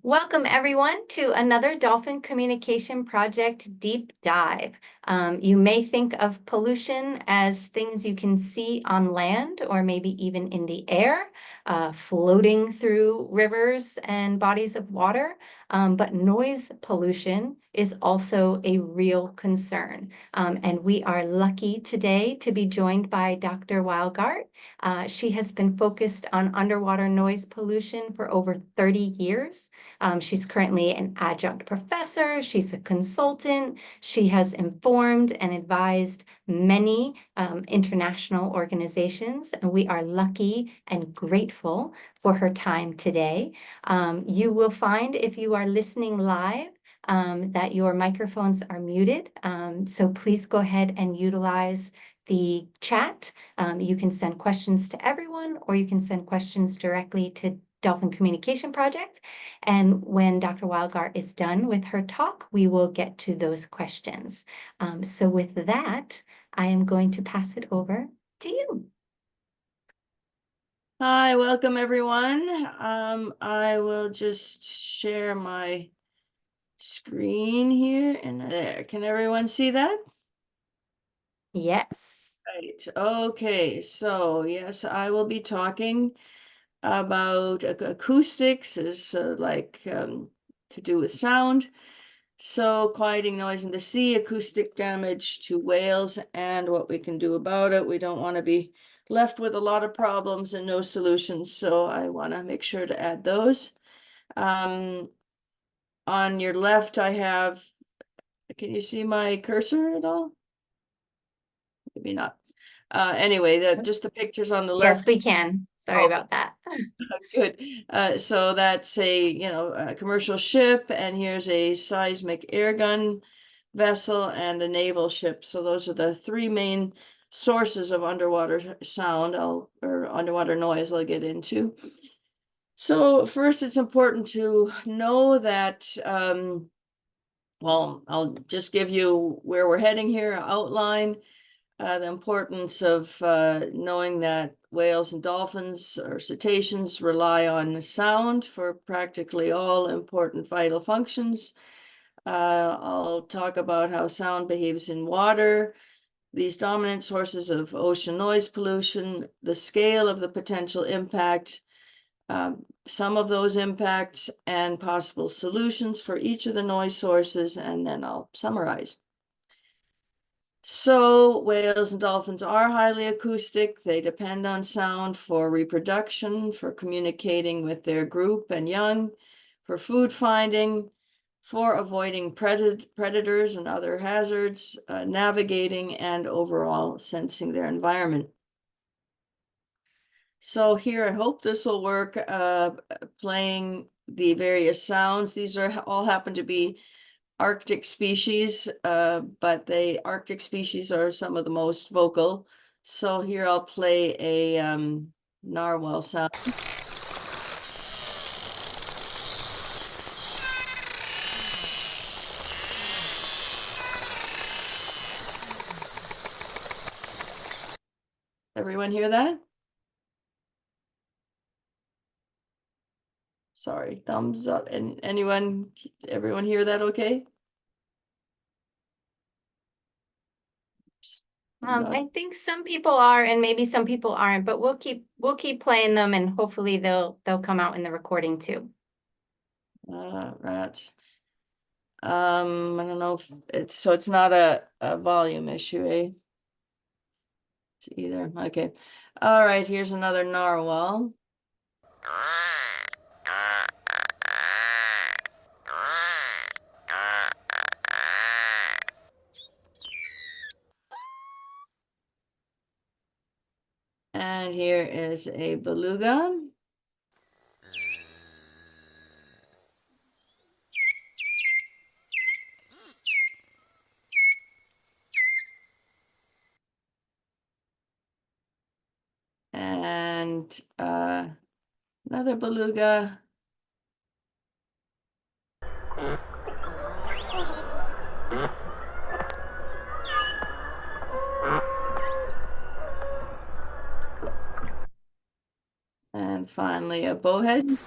Welcome, everyone, to another Dolphin Communication Project Deep Dive. You may think of pollution as things you can see on land or maybe even in the air, floating through rivers and bodies of water. But noise pollution is also a real concern. And we are lucky today to be joined by Dr. Weilgart. She has been focused on underwater noise pollution for over 30 years. She's currently an adjunct professor. She's a consultant. She has informed and advised many international organizations, and we are lucky and grateful for her time today. You will find if you are listening live that your microphones are muted. So please go ahead and utilize the chat. You can send questions to everyone, or you can send questions directly to Dolphin Communication Project. And when Dr. Weilgart is done with her talk, we will get to those questions. So with that, I am going to pass it over to you. Hi, welcome everyone. I will just share my screen here and there. Can everyone see that? Yes. Right. Okay. So yes, I will be talking about acoustics is to do with sound. So quieting noise in the sea, acoustic damage to whales, and what we can do about it. We don't want to be left with a lot of problems and no solutions. So I want to make sure to add those. On your left, I have, can you see my cursor at all? Maybe not. Anyway, just the pictures on the left. Yes, we can. Sorry about that. Good. So that's a commercial ship, and here's a seismic air gun vessel and a naval ship. So those are the three main sources of underwater sound or underwater noise I'll get into. So first, it's important to know that, well, I'll just give you where we're heading here, outline. The importance of knowing that whales and dolphins or cetaceans rely on sound for practically all important vital functions. I'll talk about how sound behaves in water, these dominant sources of ocean noise pollution, the scale of the potential impact, some of those impacts, and possible solutions for each of the noise sources, and then I'll summarize. So whales and dolphins are highly acoustic. They depend on sound for reproduction, for communicating with their group and young, for food finding, for avoiding predators and other hazards, navigating, and overall sensing their environment. So here, I hope this will work, playing the various sounds. These are all happen to be Arctic species, but the Arctic species are some of the most vocal. So here I'll play a narwhal sound. Everyone hear that? Sorry, thumbs up. And everyone hear that okay? I think some people are, and maybe some people aren't, but we'll keep playing them, and hopefully they'll come out in the recording too. Rats. I don't know if it's not a volume issue, eh? It's either. Okay. All right, here's another narwhal. And here is a beluga. And another beluga. And finally, a bowhead.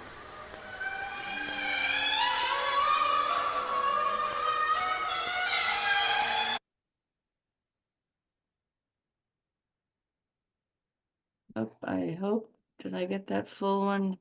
I hope. Did I get that full one?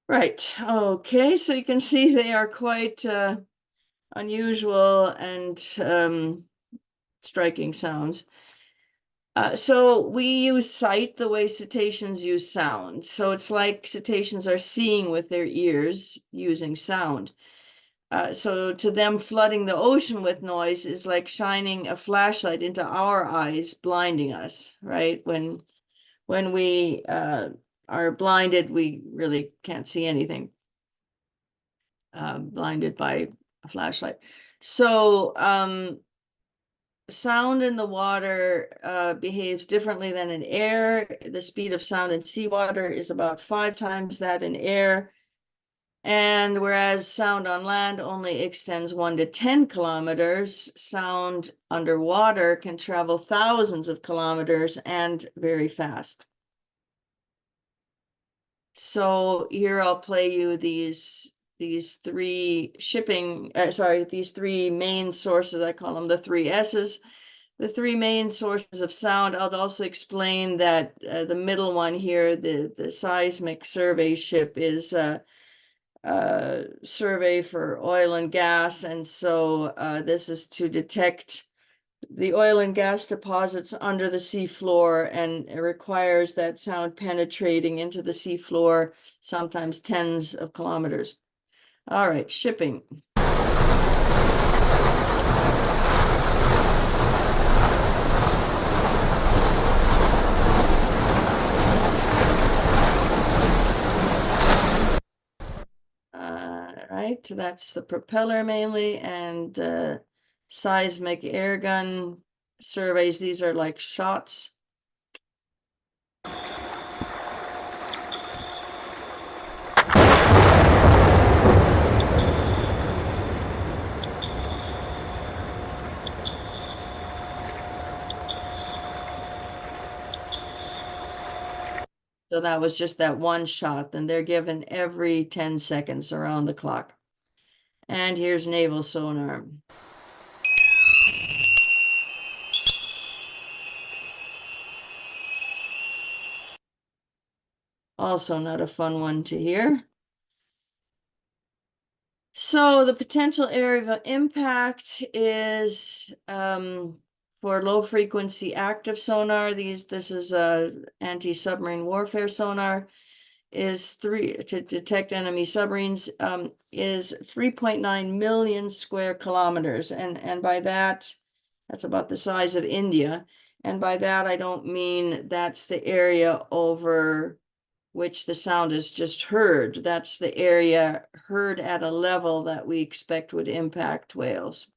Right, okay, so you can see they are quite unusual and striking sounds. So we use sight the way cetaceans use sound. So it's like cetaceans are seeing with their ears using sound. So to them, flooding the ocean with noise is like shining a flashlight into our eyes, blinding us, right? When we are blinded, we really can't see anything. Blinded by a flashlight. So sound in the water behaves differently than in air. The speed of sound in seawater is about 5 times that in air. And whereas sound on land only extends 1 to 10 kilometers, sound underwater can travel thousands of kilometers and very fast. So here I'll play you these three these three main sources. I call them the 3 S's. The 3 main sources of sound. I'll also explain that the middle one here, the seismic survey ship, is a survey for oil and gas, and so this is to detect the oil and gas deposits under the seafloor, and it requires that sound penetrating into the seafloor, sometimes tens of kilometers. All right, shipping. Right, that's the propeller mainly, and seismic air gun surveys. These are like shots. So that was just that one shot, and they're given every 10 seconds around the clock. And here's naval sonar. Also not a fun one to hear. So the potential area of impact is for low frequency active sonar. This is a anti-submarine warfare sonar, is to detect enemy submarines, is 3.9 million square kilometers. And by that's about the size of India. And by that, I don't mean that's the area over which the sound is just heard. That's the area heard at a level that we expect would impact whales.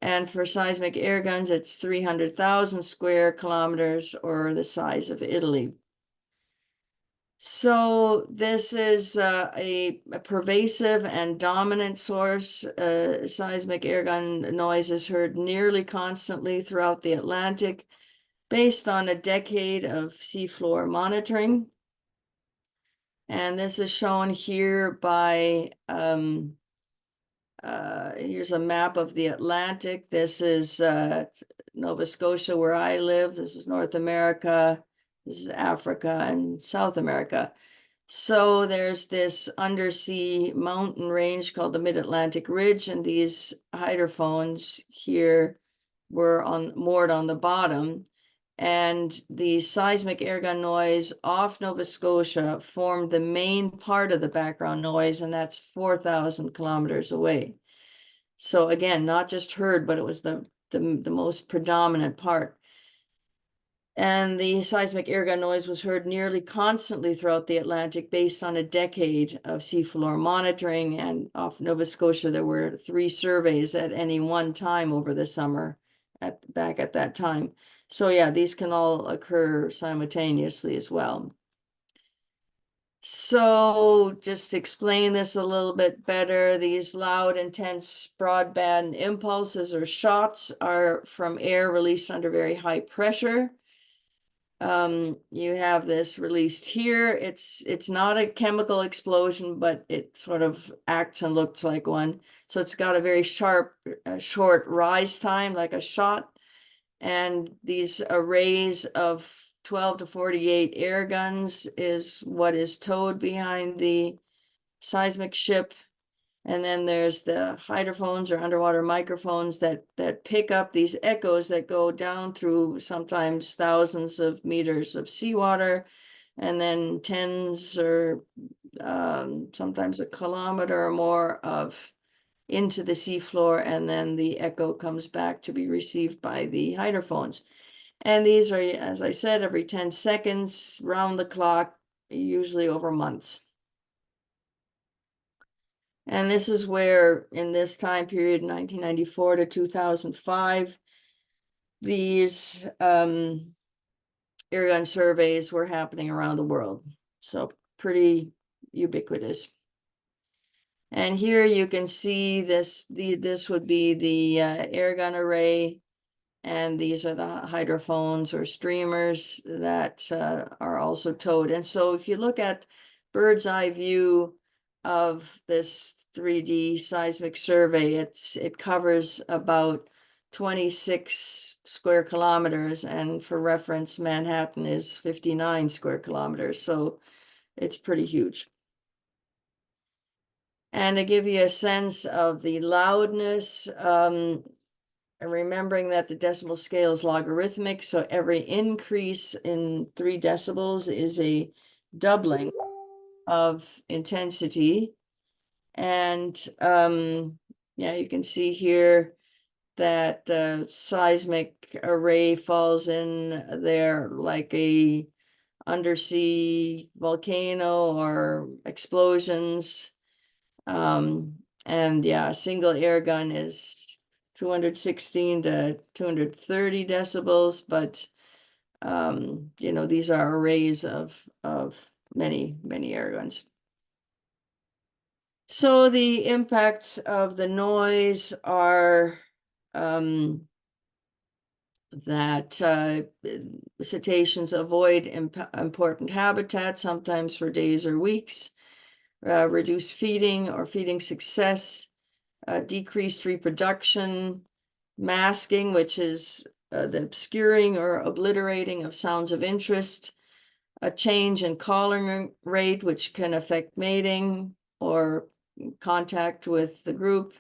And for seismic air guns, it's 300,000 square kilometers, or the size of Italy. So this is a pervasive and dominant source. Seismic air gun noise is heard nearly constantly throughout the Atlantic, based on a decade of seafloor monitoring. And this is shown here by, here's a map of the Atlantic. This is Nova Scotia, where I live. This is North America. This is Africa and South America. So there's this undersea mountain range called the Mid-Atlantic Ridge, and these hydrophones here were moored on the bottom. And the seismic airgun noise off Nova Scotia formed the main part of the background noise, and that's 4,000 kilometers away. So again, not just heard, but it was the most predominant part. And the seismic airgun noise was heard nearly constantly throughout the Atlantic, based on a decade of seafloor monitoring. And off Nova Scotia, there were 3 surveys at any one time over the summer back at that time. So yeah, these can all occur simultaneously as well. So just to explain this a little bit better, these loud, intense broadband impulses or shots are from air released under very high pressure. You have this released here. It's not a chemical explosion, but it sort of acts and looks like one. So it's got a very sharp, short rise time, like a shot. And these arrays of 12 to 48 air guns is what is towed behind the seismic ship. And then there's the hydrophones or underwater microphones that pick up these echoes that go down through sometimes thousands of meters of seawater, and then tens or sometimes a kilometer or more of into the seafloor, and then the echo comes back to be received by the hydrophones. And these are, as I said, every 10 seconds, round the clock, usually over months. And this is where, in this time period, 1994 to 2005, these air gun surveys were happening around the world. So pretty ubiquitous. And here you can see this, this would be the air gun array, and these are the hydrophones or streamers that are also towed. And so if you look at bird's eye view of this 3D seismic survey, it covers about 26 square kilometers, and for reference, Manhattan is 59 square kilometers, so it's pretty huge. And to give you a sense of the loudness, and remembering that the decimal scale is logarithmic, so every increase in 3 decibels is a doubling of intensity. And yeah, you can see here that the seismic array falls in there like a undersea volcano or explosions. And yeah, a single air gun is 216 to 230 decibels, but you know, these are arrays of many air guns. So the impacts of the noise are that cetaceans avoid important habitat, sometimes for days or weeks, reduced feeding or feeding success, decreased reproduction, masking, which is the obscuring or obliterating of sounds of interest, a change in calling rate, which can affect mating or contact with the group,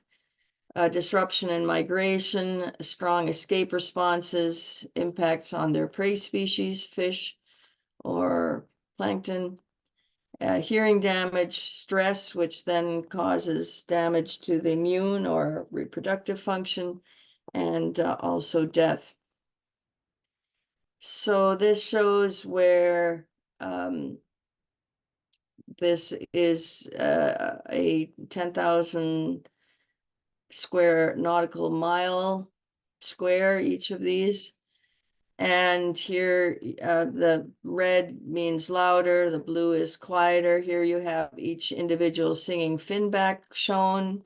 disruption in migration, strong escape responses, impacts on their prey species, fish or plankton, hearing damage, stress, which then causes damage to the immune or reproductive function, and also death. So this shows where this is a 10,000 square nautical mile square, each of these. And here the red means louder, the blue is quieter. Here you have each individual singing finback shown.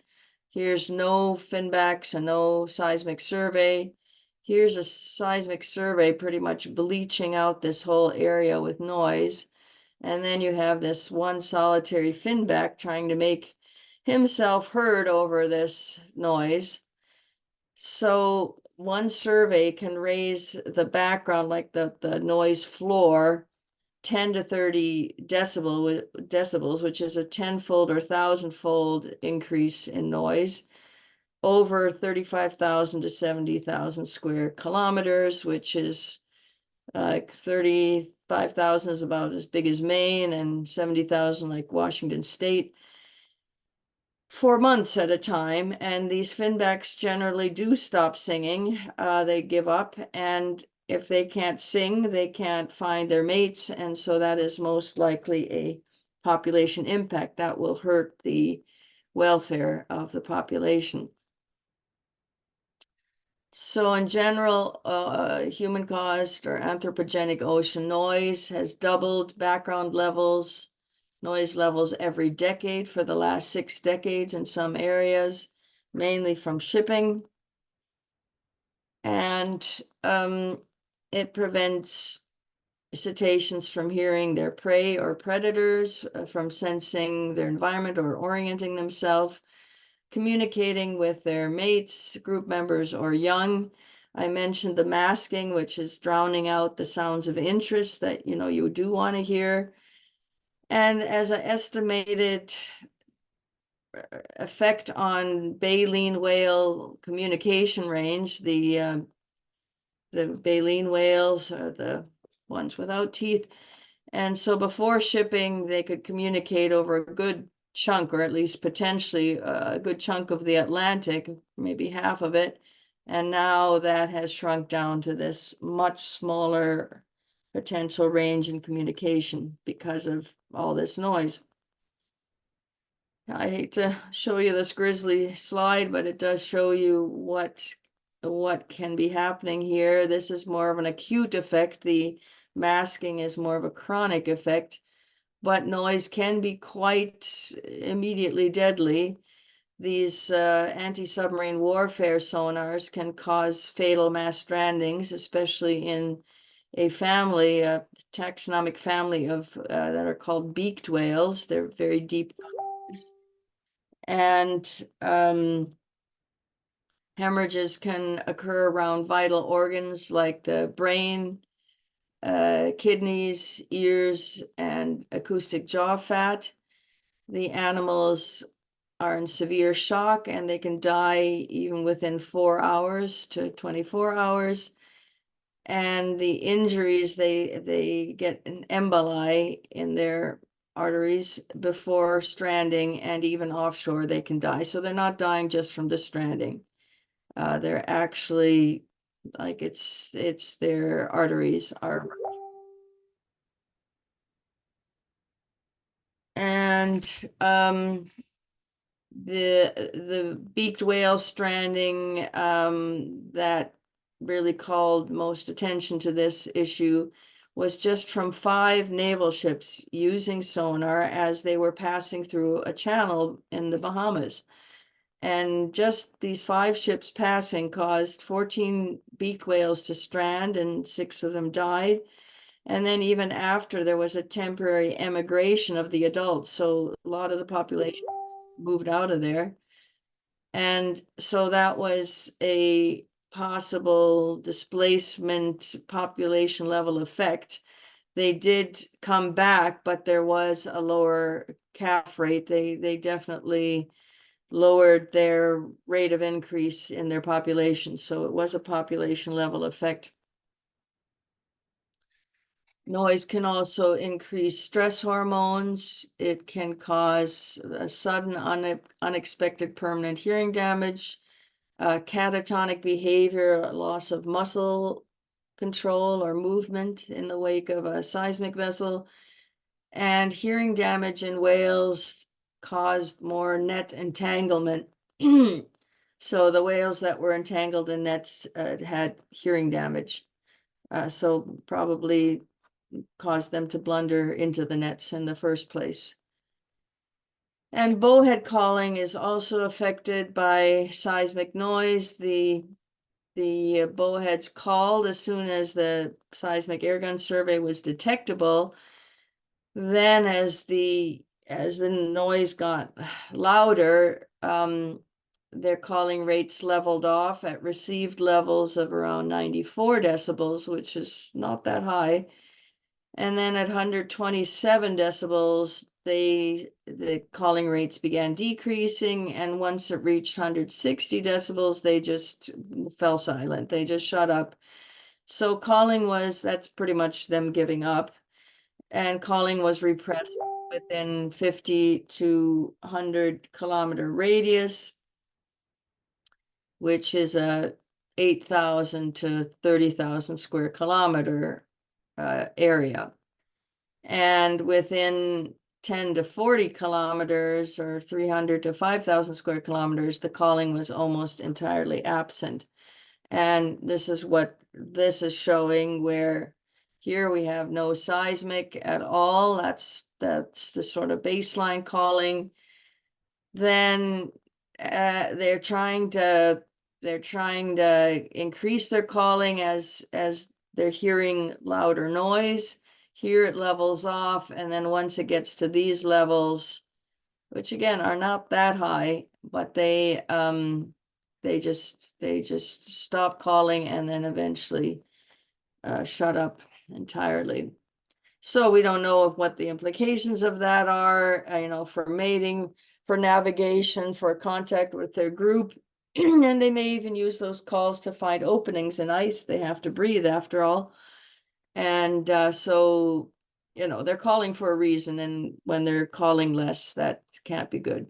Here's no finbacks and no seismic survey. Here's a seismic survey pretty much bleaching out this whole area with noise. And then you have this one solitary finback trying to make himself heard over this noise. So one survey can raise the background, like the noise floor, 10 to 30 decibels, which is a 10-fold or 1,000-fold increase in noise over 35,000 to 70,000 square kilometers, which is like 35,000 is about as big as Maine, and 70,000 like Washington State, for months at a time. And these finbacks generally do stop singing. They give up, and if they can't sing, they can't find their mates, and so that is most likely a population impact that will hurt the welfare of the population. So in general, human-caused or anthropogenic ocean noise has doubled background levels noise levels every decade for the last 6 decades in some areas, mainly from shipping. And it prevents cetaceans from hearing their prey or predators, from sensing their environment or orienting themselves, communicating with their mates, group members, or young. I mentioned the masking, which is drowning out the sounds of interest that you do want to hear. And as an estimated effect on baleen whale communication range, the baleen whales are the ones without teeth. And so before shipping, they could communicate over a good chunk, or at least potentially a good chunk of the Atlantic, maybe half of it. And now that has shrunk down to this much smaller potential range in communication because of all this noise. I hate to show you this grisly slide, but it does show you what can be happening here. This is more of an acute effect. The masking is more of a chronic effect, but noise can be quite immediately deadly. These anti-submarine warfare sonars can cause fatal mass strandings, especially in a family, a taxonomic family of that are called beaked whales. They're very deep. And hemorrhages can occur around vital organs like the brain, kidneys, ears, and acoustic jaw fat. The animals are in severe shock and they can die even within 4 hours to 24 hours. And the injuries, they get an emboli in their arteries before stranding, and even offshore they can die. So they're not dying just from the stranding. They're actually, like, it's their arteries are. And the beaked whale stranding that really called most attention to this issue was just from 5 naval ships using sonar as they were passing through a channel in the Bahamas. And just these 5 ships passing caused 14 beaked whales to strand, and 6 of them died. And then even after, there was a temporary emigration of the adults. So a lot of the population moved out of there. And so that was a possible displacement population level effect. They did come back, but there was a lower calf rate. They definitely lowered their rate of increase in their population. So it was a population level effect. Noise can also increase stress hormones. It can cause a sudden, unexpected permanent hearing damage, catatonic behavior, loss of muscle control or movement in the wake of a seismic vessel. And hearing damage in whales caused more net entanglement. So the whales that were entangled in nets had hearing damage. So probably caused them to blunder into the nets in the first place. And bowhead calling is also affected by seismic noise. The bowheads called as soon as the seismic airgun survey was detectable. Then as the noise got louder, their calling rates leveled off at received levels of around 94 decibels, which is not that high. And then at 127 decibels, the calling rates began decreasing. And once it reached 160 decibels, they just fell silent. They just shut up. So calling that's pretty much them giving up. And calling was repressed within 50 to 100 kilometer radius, which is a 8,000 to 30,000 square kilometer area. And within 10 to 40 kilometers, or 300 to 5,000 square kilometers, the calling was almost entirely absent. And this is what this is showing, where here we have no seismic at all. That's that's the sort of baseline calling. Then they're trying to increase their calling as they're hearing louder noise. Here it levels off, and then once it gets to these levels, which again are not that high, but they just stop calling and then eventually shut up entirely. So we don't know what the implications of that are, for mating, for navigation, for contact with their group. And they may even use those calls to find openings in ice. They have to breathe after all. And so, they're calling for a reason. And when they're calling less, that can't be good.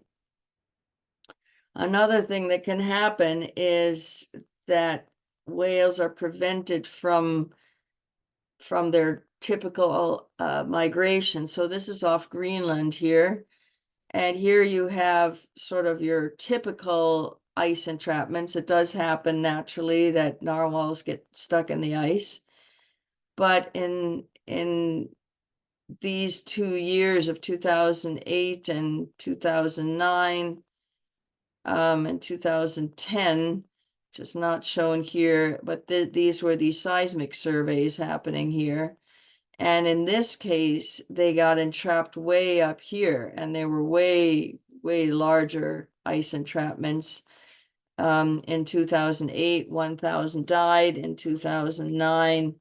Another thing that can happen is that whales are prevented from their typical migration. So this is off Greenland here. And here you have sort of your typical ice entrapments. It does happen naturally that narwhals get stuck in the ice. But in these 2 years of 2008 and 2009 and 2010, which is not shown here, but these were the seismic surveys happening here. And in this case, they got entrapped way up here, and they were way, way larger ice entrapments. In 2008, 1,000 died. In 2009,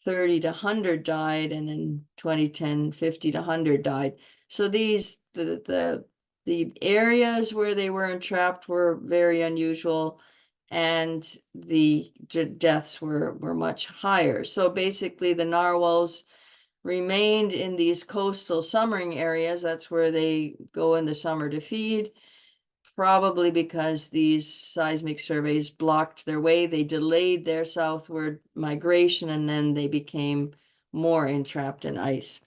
30 to 100 died. And in 2010, 50 to 100 died. So these, the areas where they were entrapped were very unusual, and the deaths were much higher. So basically the narwhals remained in these coastal summering areas. That's where they go in the summer to feed, probably because these seismic surveys blocked their way. They delayed their southward migration, and then they became more entrapped in ice.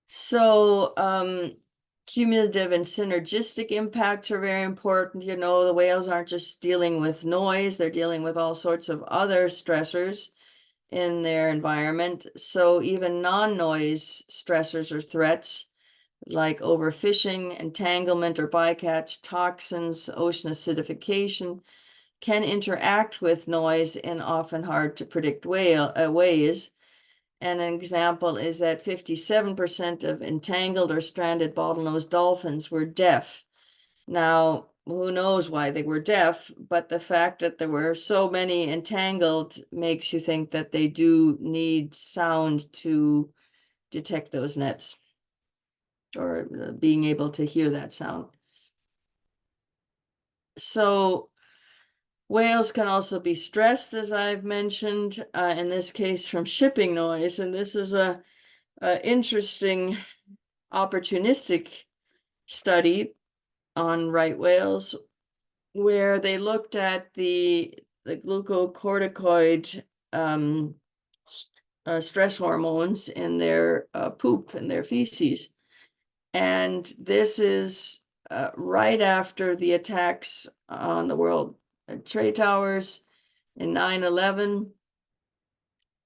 So cumulative and synergistic impacts are very important. The whales aren't just dealing with noise, they're dealing with all sorts of other stressors in their environment. So even non-noise stressors or threats like overfishing, entanglement or bycatch, toxins, ocean acidification can interact with noise in often hard to predict ways. And an example is that 57% of entangled or stranded bottlenose dolphins were deaf. Now, who knows why they were deaf, but the fact that there were so many entangled makes you think that they do need sound to detect those nets, or being able to hear that sound. So whales can also be stressed, as I've mentioned, in this case from shipping noise. And this is a interesting opportunistic study on right whales, where they looked at the glucocorticoid stress hormones in their poop and their feces. And this is right after the attacks on the World Trade Towers in 9/11.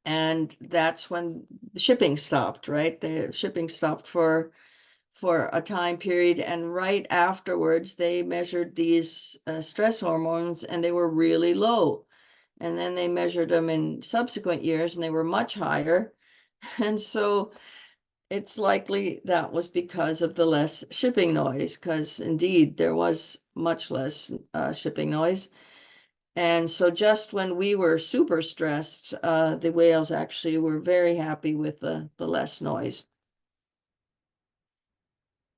And that's when the shipping stopped, right? The shipping stopped for a time period. And right afterwards, they measured these stress hormones, and they were really low. And then they measured them in subsequent years, and they were much higher. And so it's likely that was because of the less shipping noise, because indeed there was much less shipping noise. And so just when we were super stressed, the whales actually were very happy with the less noise.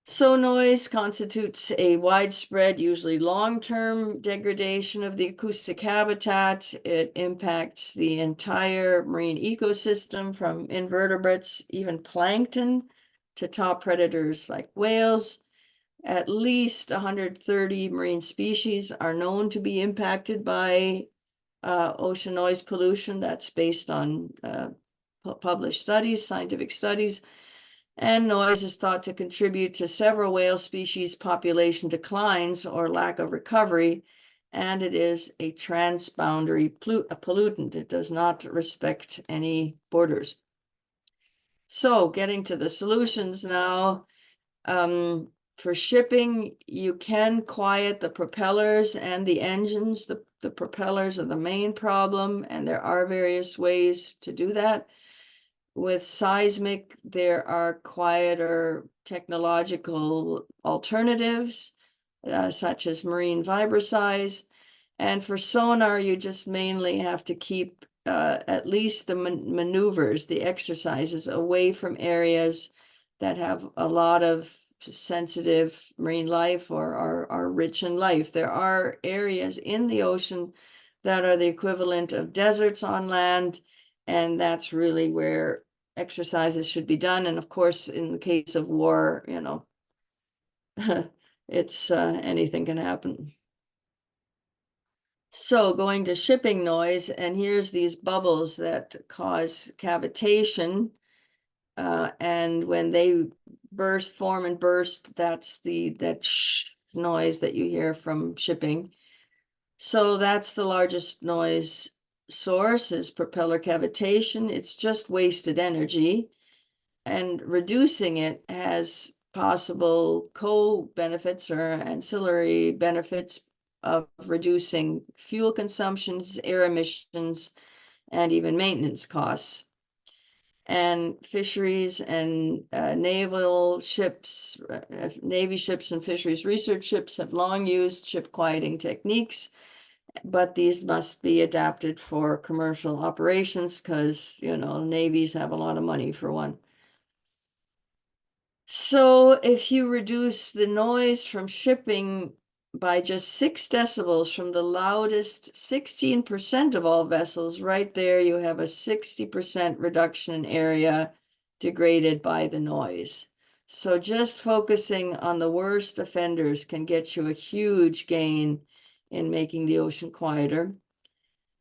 So noise constitutes a widespread, usually long-term degradation of the acoustic habitat. It impacts the entire marine ecosystem, from invertebrates, even plankton, to top predators like whales. At least 130 marine species are known to be impacted by ocean noise pollution. That's based on published studies, scientific studies. And noise is thought to contribute to several whale species population declines or lack of recovery, and it is a transboundary pollutant. It does not respect any borders. So getting to the solutions now. For shipping, you can quiet the propellers and the engines. The propellers are the main problem, and there are various ways to do that. With seismic, there are quieter technological alternatives, such as marine vibrosize. And for sonar, you just mainly have to keep at least the maneuvers, the exercises, away from areas that have a lot of sensitive marine life or are rich in life. There are areas in the ocean that are the equivalent of deserts on land, and that's really where exercises should be done. And of course, in the case of war, you know, it's anything can happen. So going to shipping noise, and here's these bubbles that cause cavitation. And when they form and burst, that's that shh noise that you hear from shipping. So that's the largest noise source, is propeller cavitation. It's just wasted energy, and reducing it has possible co-benefits or ancillary benefits of reducing fuel consumptions, air emissions, and even maintenance costs. And fisheries and naval ships, Navy ships and fisheries research ships have long used ship quieting techniques, but these must be adapted for commercial operations because, you know, navies have a lot of money for one. So if you reduce the noise from shipping by just 6 decibels from the loudest 16% of all vessels, right there you have a 60% reduction in area degraded by the noise. So just focusing on the worst offenders can get you a huge gain in making the ocean quieter.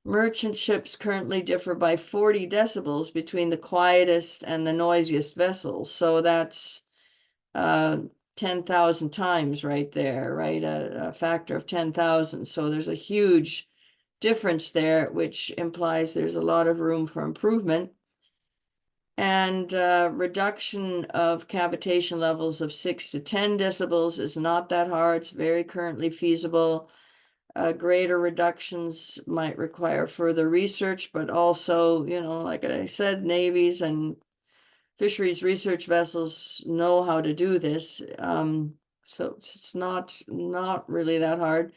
Merchant ships currently differ by 40 decibels between the quietest and the noisiest vessels. So that's 10,000 times right there, right? A factor of 10,000. So there's a huge difference there, which implies there's a lot of room for improvement. And reduction of cavitation levels of 6 to 10 decibels is not that hard. It's very currently feasible. Greater reductions might require further research, but also, you know, like I said, navies and fisheries research vessels know how to do this. So it's not really that hard.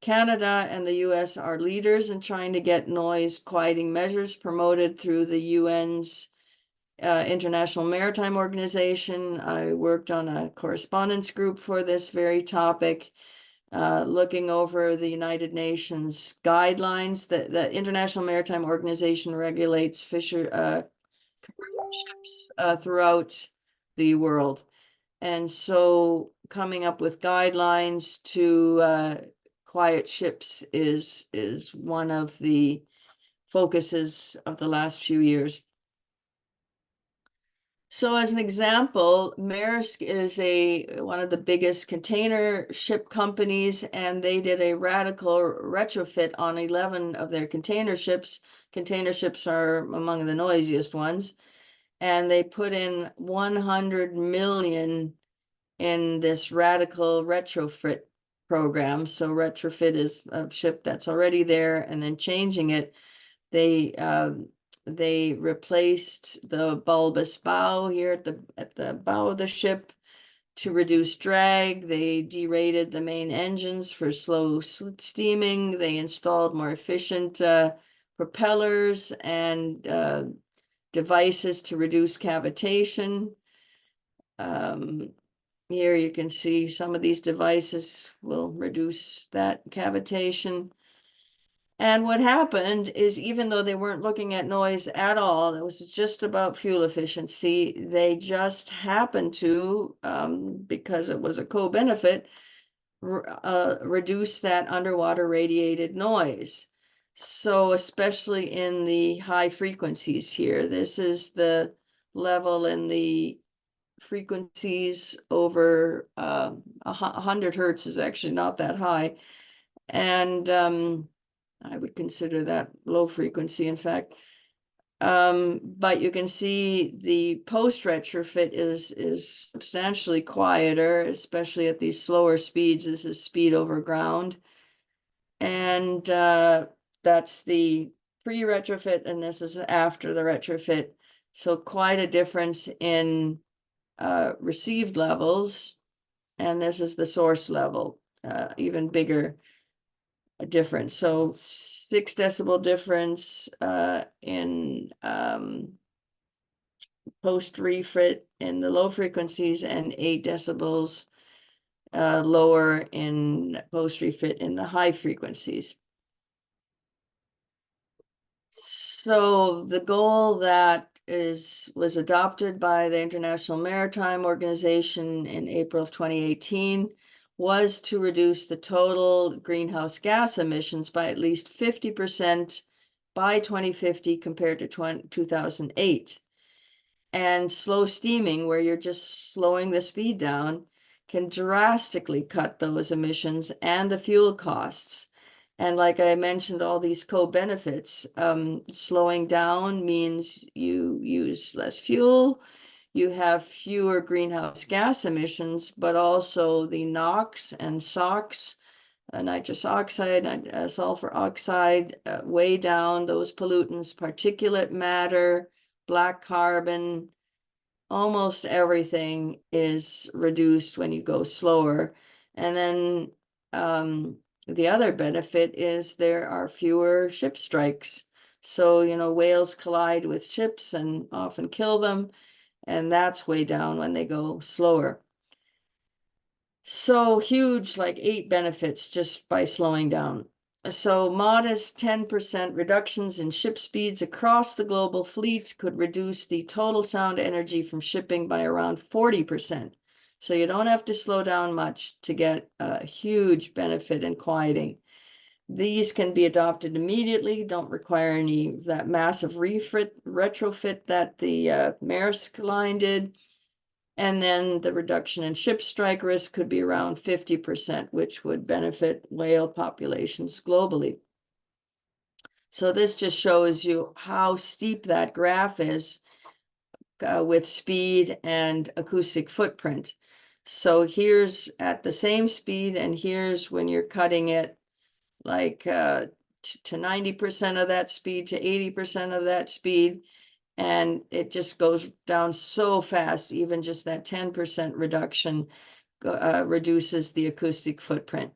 Canada and the US are leaders in trying to get noise quieting measures promoted through the UN's International Maritime Organization. I worked on a correspondence group for this very topic, looking over the United Nations guidelines. The International Maritime Organization regulates commercial ships throughout the world. And so coming up with guidelines to quiet ships is one of the focuses of the last few years. So as an example, Maersk is one of the biggest container ship companies, and they did a radical retrofit on 11 of their container ships. Container ships are among the noisiest ones. And they put in 100 million in this radical retrofit program. So retrofit is a ship that's already there and then changing it. They replaced the bulbous bow here at the bow of the ship to reduce drag. They derated the main engines for slow steaming. They installed more efficient propellers and devices to reduce cavitation. Here you can see some of these devices will reduce that cavitation. And what happened is, even though they weren't looking at noise at all, it was just about fuel efficiency, they just happened to, because it was a co-benefit, reduce that underwater radiated noise. So especially in the high frequencies here, this is the level in the frequencies over 100 hertz is actually not that high. And I would consider that low frequency, in fact. But you can see the post retrofit is substantially quieter, especially at these slower speeds. This is speed over ground. And that's the pre-retrofit, and this is after the retrofit. So quite a difference in received levels. And this is the source level, even bigger difference. So 6 decibel difference in post refit in the low frequencies, and 8 decibels lower in post refit in the high frequencies. So the goal that was adopted by the International Maritime Organization in April of 2018 was to reduce the total greenhouse gas emissions by at least 50% by 2050 compared to 2008. And slow steaming, where you're just slowing the speed down, can drastically cut those emissions and the fuel costs. And like I mentioned, all these co-benefits, slowing down means you use less fuel, you have fewer greenhouse gas emissions, but also the NOx and SOx, nitrous oxide, sulfur oxide, way down those pollutants, particulate matter, black carbon. Almost everything is reduced when you go slower. And then the other benefit is there are fewer ship strikes. So, whales collide with ships and often kill them, and that's way down when they go slower. So huge, like 8 benefits just by slowing down. So modest 10% reductions in ship speeds across the global fleet could reduce the total sound energy from shipping by around 40%. So you don't have to slow down much to get a huge benefit in quieting. These can be adopted immediately, don't require any that massive retrofit that the Maersk line did. And then the reduction in ship strike risk could be around 50%, which would benefit whale populations globally. So this just shows you how steep that graph is with speed and acoustic footprint. So here's at the same speed, and here's when you're cutting it like to 90% of that speed, to 80% of that speed. And it just goes down so fast, even just that 10% reduction reduces the acoustic footprint.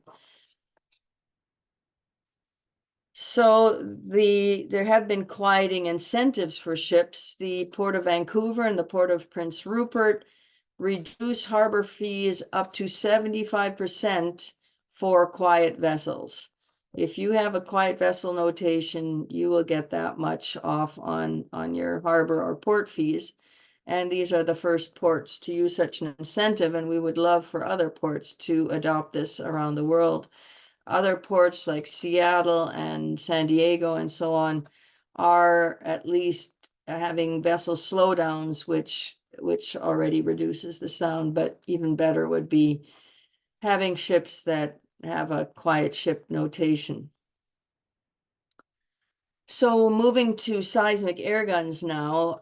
So there have been quieting incentives for ships. The Port of Vancouver and the Port of Prince Rupert reduce harbor fees up to 75% for quiet vessels. If you have a quiet vessel notation, you will get that much off on your harbor or port fees. And these are the first ports to use such an incentive, and we would love for other ports to adopt this around the world. Other ports like Seattle and San Diego and so on are at least having vessel slowdowns, which already reduces the sound, but even better would be having ships that have a quiet ship notation. So moving to seismic air guns now,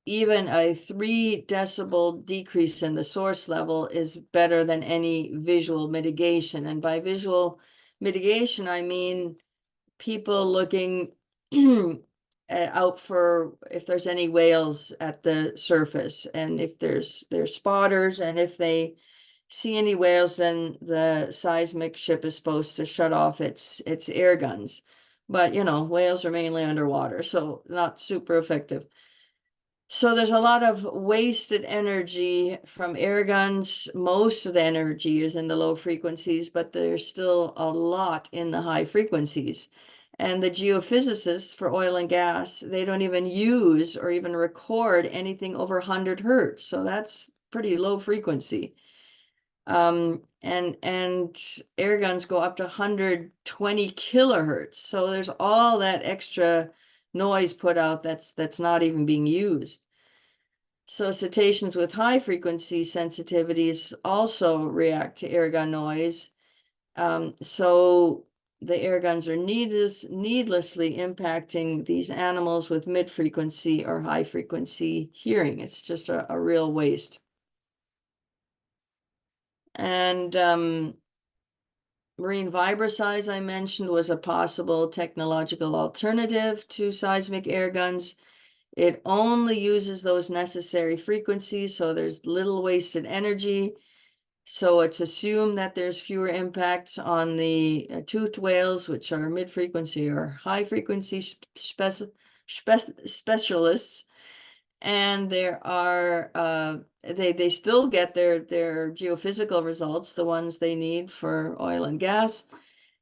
even a 3 decibel decrease in the source level is better than any visual mitigation. And by visual mitigation, I mean people looking out for if there's any whales at the surface, and if there's spotters, and if they see any whales, then the seismic ship is supposed to shut off its air guns. But whales are mainly underwater, so not super effective. So there's a lot of wasted energy from air guns. Most of the energy is in the low frequencies, but there's still a lot in the high frequencies. And the geophysicists for oil and gas, they don't even use or even record anything over 100 hertz. So that's pretty low frequency. And air guns go up to 120 kilohertz. So there's all that extra noise put out that's not even being used. So cetaceans with high frequency sensitivities also react to airgun noise. So the air guns are needlessly impacting these animals with mid-frequency or high-frequency hearing. It's just a real waste. And marine vibrosize, I mentioned, was a possible technological alternative to seismic air guns. It only uses those necessary frequencies, so there's little wasted energy. So it's assumed that there's fewer impacts on the toothed whales, which are mid-frequency or high-frequency specialists. And there are they still get their geophysical results, the ones they need for oil and gas,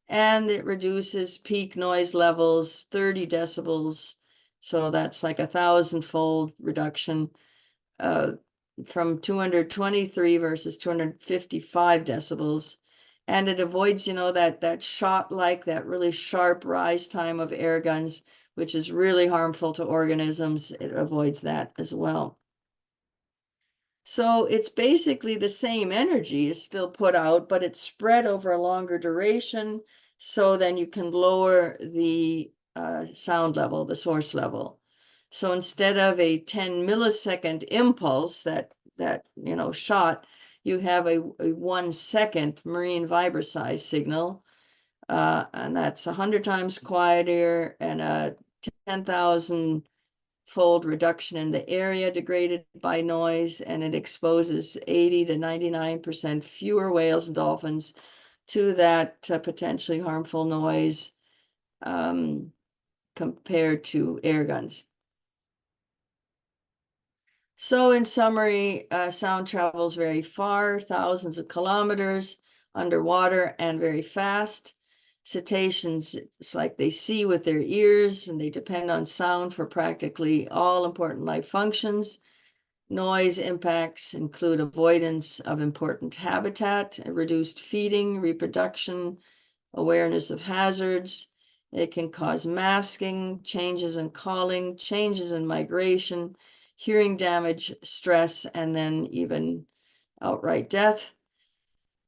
and it reduces peak noise levels 30 decibels. So that's like 1,000-fold reduction from 223 versus 255 decibels. And it avoids, that shot, like that really sharp rise time of air guns, which is really harmful to organisms. It avoids that as well. So it's basically the same energy is still put out, but it's spread over a longer duration. So then you can lower the sound level, the source level. So instead of a 10 millisecond impulse that shot, you have a 1 second marine vibrosize signal, and that's 100 times quieter and a 10,000-fold reduction in the area degraded by noise, and it exposes 80 to 99% fewer whales and dolphins to that potentially harmful noise compared to air guns. So in summary, sound travels very far, thousands of kilometers underwater and very fast. Cetaceans, it's like they see with their ears and they depend on sound for practically all important life functions. Noise impacts include avoidance of important habitat, reduced feeding, reproduction, awareness of hazards. It can cause masking, changes in calling, changes in migration, hearing damage, stress, and then even outright death.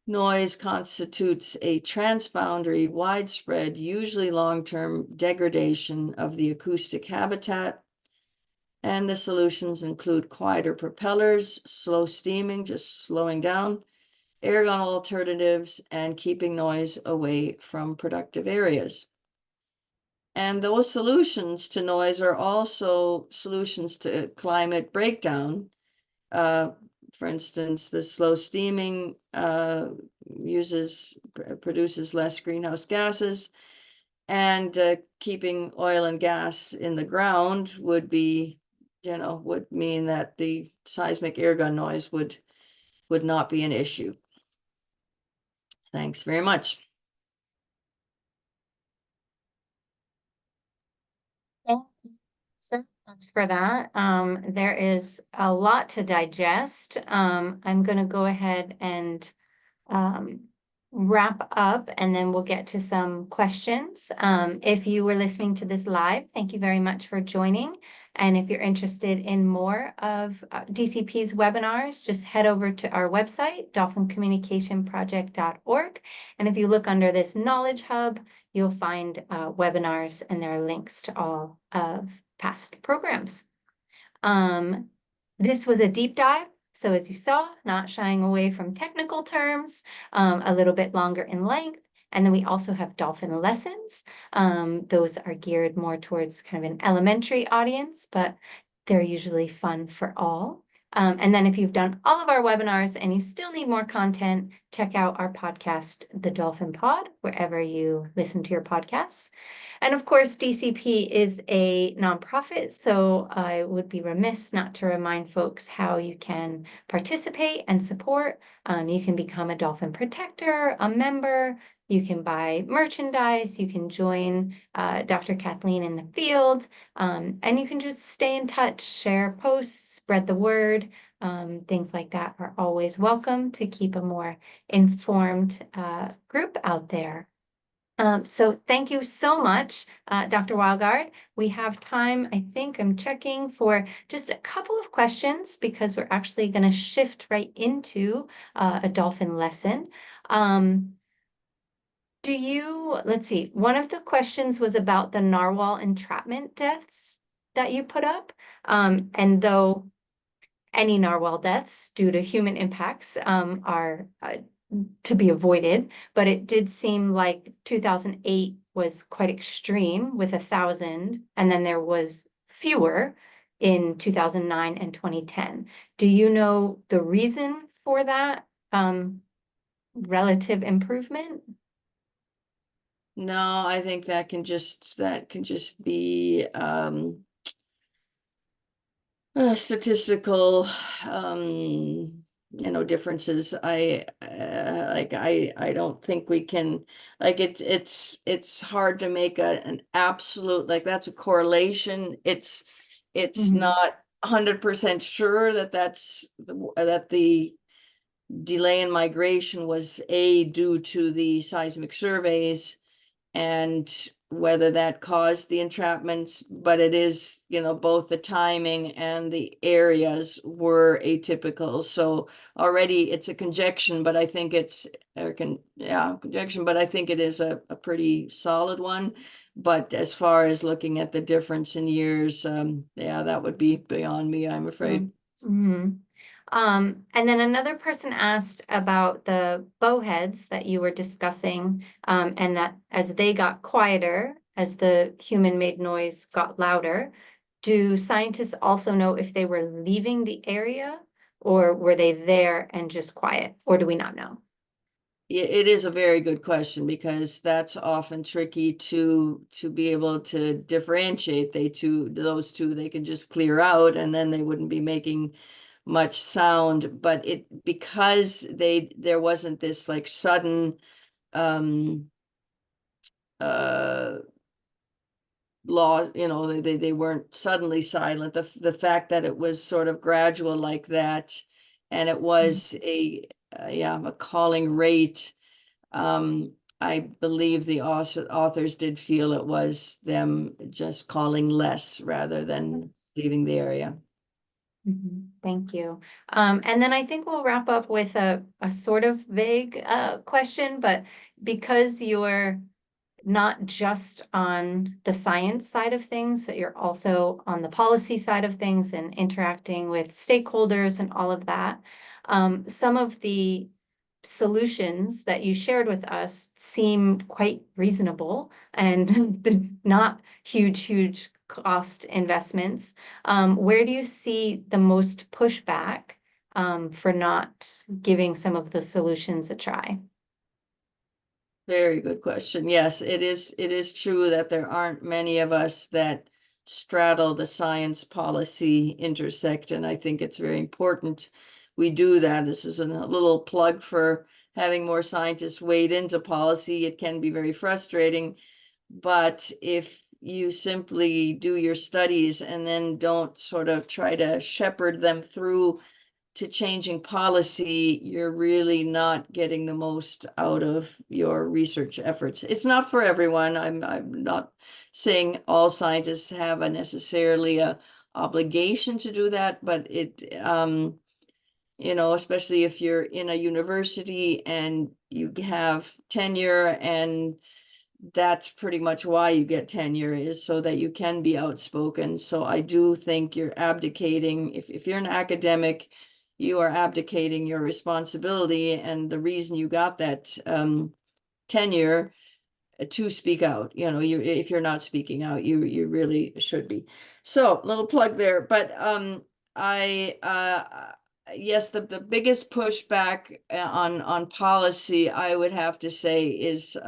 Noise constitutes a transboundary, widespread, usually long-term degradation of the acoustic habitat. And the solutions include quieter propellers, slow steaming, just slowing down, air gun alternatives, and keeping noise away from productive areas. And those solutions to noise are also solutions to climate breakdown. For instance, the slow steaming produces less greenhouse gases, and keeping oil and gas in the ground would mean that the seismic air gun noise would not be an issue. Thanks very much. Thank you so much for that. There is a lot to digest. I'm going to go ahead and wrap up, and then we'll get to some questions. If you were listening to this live, thank you very much for joining. And if you're interested in more of DCP's webinars, just head over to our website, dolphincommunicationproject.org. And if you look under this Knowledge Hub, you'll find webinars, and there are links to all of past programs. This was a deep dive. So as you saw, not shying away from technical terms, a little bit longer in length. And then we also have dolphin lessons. Those are geared more towards kind of an elementary audience, but they're usually fun for all. And then if you've done all of our webinars and you still need more content, check out our podcast, The Dolphin Pod, wherever you listen to your podcasts. And of course, DCP is a nonprofit, so I would be remiss not to remind folks how you can participate and support. You can become a dolphin protector, a member. You can buy merchandise, you can join Dr. Kathleen in the field, and you can just stay in touch, share posts, spread the word. Things like that are always welcome to keep a more informed group out there. So thank you so much, Dr. Weilgart. We have time, I think I'm checking, for just a couple of questions, because we're actually going to shift right into a dolphin lesson. let's see, one of the questions was about the narwhal entrapment deaths that you put up. And though any narwhal deaths due to human impacts are to be avoided, but it did seem like 2008 was quite extreme with 1,000, and then there was fewer in 2009 and 2010. Do you know the reason for that relative improvement? No, I think that can just be statistical differences. I don't think we can, like, it's hard to make an absolute, like, that's a correlation. It's Mhm. not 100% sure that that the delay in migration was due to the seismic surveys and whether that caused the entrapments, but it is, both the timing and the areas were atypical. So already it's a conjecture, but I think conjecture, but I think it is a pretty solid one. But as far as looking at the difference in years, that would be beyond me, I'm afraid. Mm-hmm. And then another person asked about the bowheads that you were discussing, and that as they got quieter, as the human-made noise got louder, do scientists also know if they were leaving the area or were they there and just quiet, or do we not know? It is a very good question because that's often tricky to be able to differentiate those two. They can just clear out and then they wouldn't be making much sound, but because there wasn't this like sudden um uh law, they weren't suddenly silent. The fact that it was sort of gradual like that, and it was a calling rate. I believe the authors did feel it was them just calling less rather than Yes. leaving the area. Thank you. And then I think we'll wrap up with a sort of vague question, but because you're not just on the science side of things, that you're also on the policy side of things and interacting with stakeholders and all of that. Some of the solutions that you shared with us seem quite reasonable and not huge cost investments. Where do you see the most pushback for not giving some of the solutions a try? Very good question. Yes, it is true that there aren't many of us that straddle the science policy intersect, and I think it's very important we do that. This is a little plug for having more scientists wade into policy. It can be very frustrating, but if you simply do your studies and then don't sort of try to shepherd them through to changing policy, you're really not getting the most out of your research efforts. It's not for everyone. I'm not saying all scientists have necessarily a obligation to do that, but especially if you're in a university and you have tenure, and that's pretty much why you get tenure, is so that you can be outspoken. So I do think you're abdicating. If you're an academic, you are abdicating your responsibility and the reason you got that tenure to speak out. If you're not speaking out, you really should be. So little plug there. But I yes, the biggest pushback on policy, I would have to say, is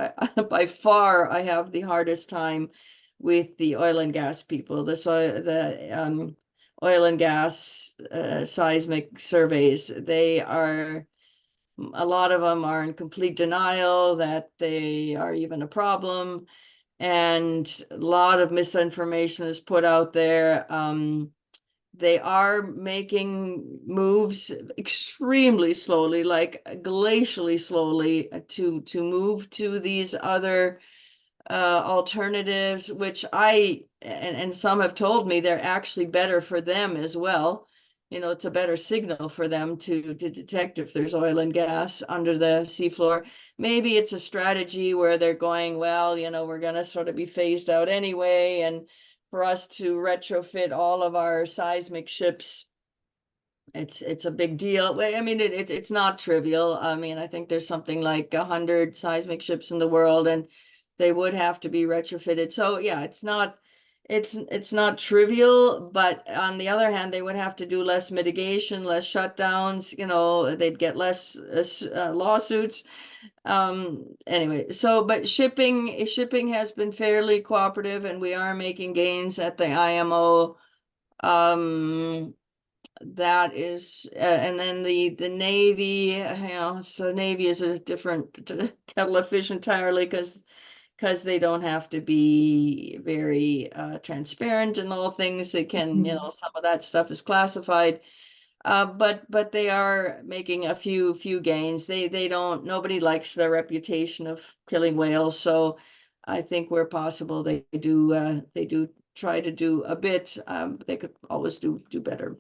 by far I have the hardest time with the oil and gas people. The oil and gas seismic surveys. A lot of them are in complete denial that they are even a problem, and a lot of misinformation is put out there. They are making moves extremely slowly, like glacially slowly, to move to these other alternatives, which and some have told me they're actually better for them as well. It's a better signal for them to detect if there's oil and gas under the seafloor. maybe it's a strategy where they're going, well, you know, we're going to sort of be phased out anyway, and for us to retrofit all of our seismic ships, it's a big deal. I mean, it's not trivial. I mean, I think there's something like 100 seismic ships in the world, and they would have to be retrofitted. So yeah, it's not trivial, but on the other hand, they would have to do less mitigation, less shutdowns, you know, they'd get less lawsuits. Anyway, so but shipping has been fairly cooperative, and we are making gains at the IMO. That is, and then the Navy, you know, so the Navy is a different kettle of fish entirely, because they don't have to be very transparent in all things. They can, you know, some of that stuff is classified. But they are making a few gains. They don't, nobody likes their reputation of killing whales, so I think where possible they do try to do a bit. But they could always do better.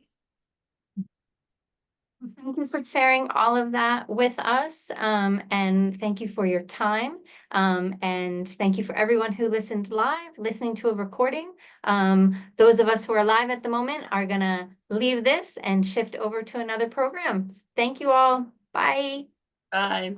Thank you for sharing all of that with us, and thank you for your time. And thank you for everyone who listened live, listening to a recording. Those of us who are live at the moment are gonna leave this and shift over to another program. Thank you all. Bye. Bye.